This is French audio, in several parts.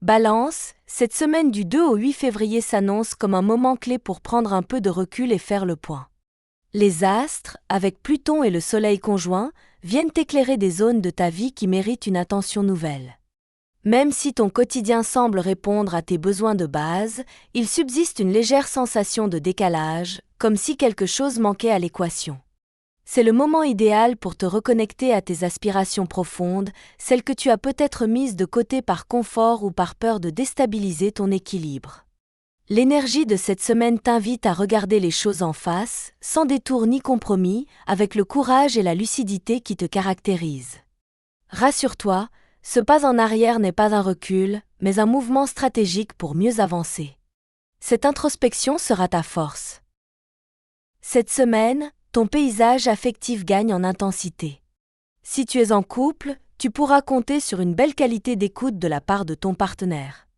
Balance, cette semaine du 2 au 8 février s'annonce comme un moment clé pour prendre un peu de recul et faire le point. Les astres, avec Pluton et le Soleil conjoints, viennent éclairer des zones de ta vie qui méritent une attention nouvelle. Même si ton quotidien semble répondre à tes besoins de base, il subsiste une légère sensation de décalage, comme si quelque chose manquait à l'équation. C'est le moment idéal pour te reconnecter à tes aspirations profondes, celles que tu as peut-être mises de côté par confort ou par peur de déstabiliser ton équilibre. L'énergie de cette semaine t'invite à regarder les choses en face, sans détour ni compromis, avec le courage et la lucidité qui te caractérisent. Rassure-toi, ce pas en arrière n'est pas un recul, mais un mouvement stratégique pour mieux avancer. Cette introspection sera ta force. Cette semaine, ton paysage affectif gagne en intensité. Si tu es en couple, tu pourras compter sur une belle qualité d'écoute de la part de ton partenaire.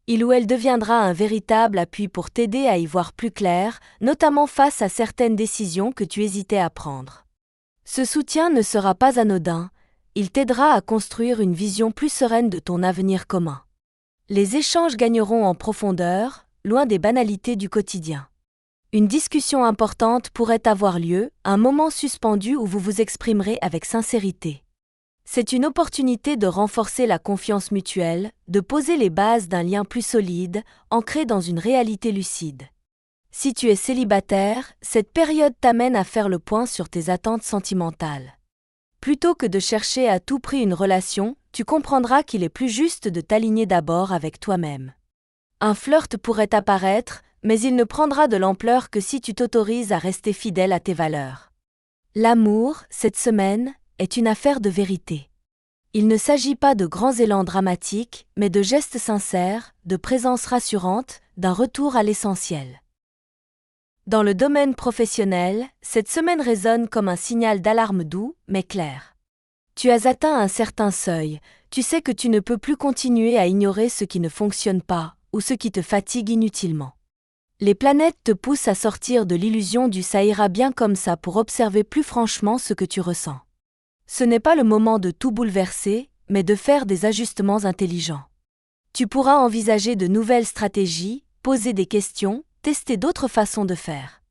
Il ou elle deviendra un véritable appui pour t'aider à y voir plus clair, notamment face à certaines décisions que tu hésitais à prendre. Ce soutien ne sera pas anodin, il t'aidera à construire une vision plus sereine de ton avenir commun. Les échanges gagneront en profondeur, loin des banalités du quotidien. Une discussion importante pourrait avoir lieu, un moment suspendu où vous vous exprimerez avec sincérité. C'est une opportunité de renforcer la confiance mutuelle, de poser les bases d'un lien plus solide, ancré dans une réalité lucide. Si tu es célibataire, cette période t'amène à faire le point sur tes attentes sentimentales. Plutôt que de chercher à tout prix une relation, tu comprendras qu'il est plus juste de t'aligner d'abord avec toi-même. Un flirt pourrait apparaître, mais il ne prendra de l'ampleur que si tu t'autorises à rester fidèle à tes valeurs. L'amour, cette semaine, est une affaire de vérité. Il ne s'agit pas de grands élans dramatiques, mais de gestes sincères, de présence rassurante, d'un retour à l'essentiel. Dans le domaine professionnel, cette semaine résonne comme un signal d'alarme doux, mais clair. Tu as atteint un certain seuil, tu sais que tu ne peux plus continuer à ignorer ce qui ne fonctionne pas, ou ce qui te fatigue inutilement. Les planètes te poussent à sortir de l'illusion du ça ira bien comme ça pour observer plus franchement ce que tu ressens. Ce n'est pas le moment de tout bouleverser, mais de faire des ajustements intelligents. Tu pourras envisager de nouvelles stratégies, poser des questions, tester d'autres façons de faire.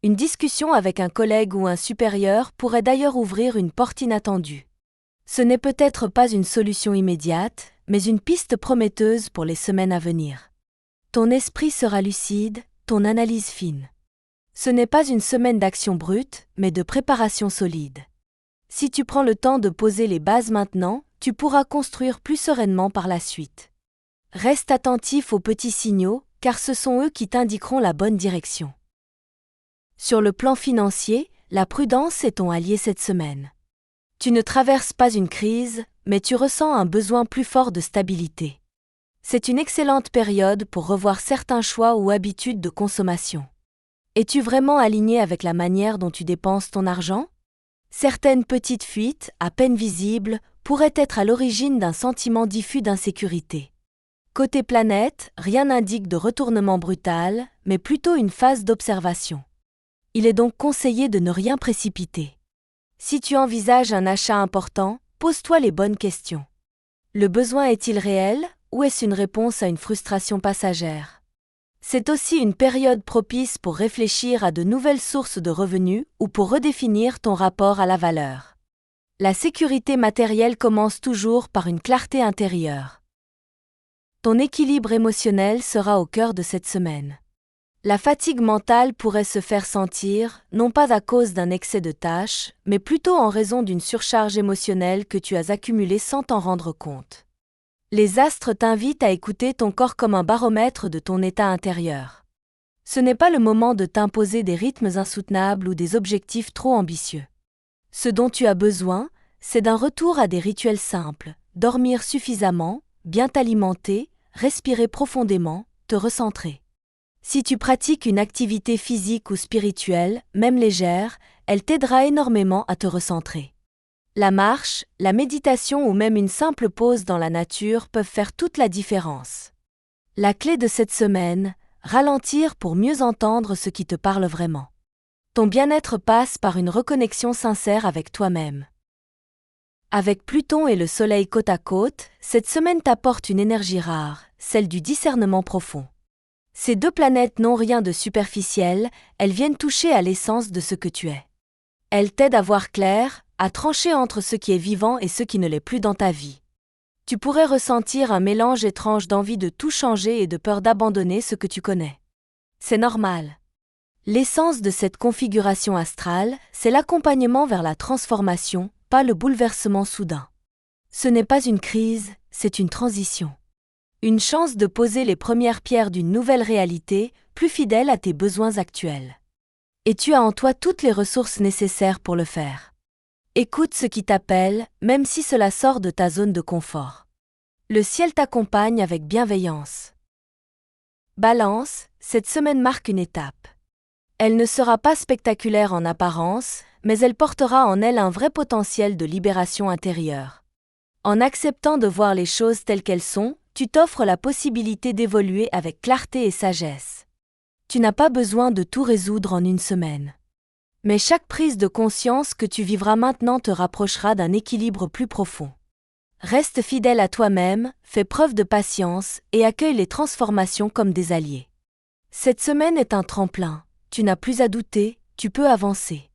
Une discussion avec un collègue ou un supérieur pourrait d'ailleurs ouvrir une porte inattendue. Ce n'est peut-être pas une solution immédiate, mais une piste prometteuse pour les semaines à venir. Ton esprit sera lucide, ton analyse fine. Ce n'est pas une semaine d'action brute, mais de préparation solide. Si tu prends le temps de poser les bases maintenant, tu pourras construire plus sereinement par la suite. Reste attentif aux petits signaux, car ce sont eux qui t'indiqueront la bonne direction. Sur le plan financier, la prudence est ton allié cette semaine. Tu ne traverses pas une crise, mais tu ressens un besoin plus fort de stabilité. C'est une excellente période pour revoir certains choix ou habitudes de consommation. Es-tu vraiment aligné avec la manière dont tu dépenses ton argent ? Certaines petites fuites, à peine visibles, pourraient être à l'origine d'un sentiment diffus d'insécurité. Côté planète, rien n'indique de retournement brutal, mais plutôt une phase d'observation. Il est donc conseillé de ne rien précipiter. Si tu envisages un achat important, pose-toi les bonnes questions. Le besoin est-il réel ? Ou est-ce une réponse à une frustration passagère ? C'est aussi une période propice pour réfléchir à de nouvelles sources de revenus ou pour redéfinir ton rapport à la valeur. La sécurité matérielle commence toujours par une clarté intérieure. Ton équilibre émotionnel sera au cœur de cette semaine. La fatigue mentale pourrait se faire sentir, non pas à cause d'un excès de tâches, mais plutôt en raison d'une surcharge émotionnelle que tu as accumulée sans t'en rendre compte. Les astres t'invitent à écouter ton corps comme un baromètre de ton état intérieur. Ce n'est pas le moment de t'imposer des rythmes insoutenables ou des objectifs trop ambitieux. Ce dont tu as besoin, c'est d'un retour à des rituels simples, dormir suffisamment, bien t'alimenter, respirer profondément, te recentrer. Si tu pratiques une activité physique ou spirituelle, même légère, elle t'aidera énormément à te recentrer. La marche, la méditation ou même une simple pause dans la nature peuvent faire toute la différence. La clé de cette semaine, ralentir pour mieux entendre ce qui te parle vraiment. Ton bien-être passe par une reconnexion sincère avec toi-même. Avec Pluton et le Soleil côte à côte, cette semaine t'apporte une énergie rare, celle du discernement profond. Ces deux planètes n'ont rien de superficiel, elles viennent toucher à l'essence de ce que tu es. Elles t'aident à voir clair, à trancher entre ce qui est vivant et ce qui ne l'est plus dans ta vie. Tu pourrais ressentir un mélange étrange d'envie de tout changer et de peur d'abandonner ce que tu connais. C'est normal. L'essence de cette configuration astrale, c'est l'accompagnement vers la transformation, pas le bouleversement soudain. Ce n'est pas une crise, c'est une transition. Une chance de poser les premières pierres d'une nouvelle réalité, plus fidèle à tes besoins actuels. Et tu as en toi toutes les ressources nécessaires pour le faire. Écoute ce qui t'appelle, même si cela sort de ta zone de confort. Le ciel t'accompagne avec bienveillance. Balance, cette semaine marque une étape. Elle ne sera pas spectaculaire en apparence, mais elle portera en elle un vrai potentiel de libération intérieure. En acceptant de voir les choses telles qu'elles sont, tu t'offres la possibilité d'évoluer avec clarté et sagesse. Tu n'as pas besoin de tout résoudre en une semaine. Mais chaque prise de conscience que tu vivras maintenant te rapprochera d'un équilibre plus profond. Reste fidèle à toi-même, fais preuve de patience et accueille les transformations comme des alliés. Cette semaine est un tremplin. Tu n'as plus à douter, tu peux avancer.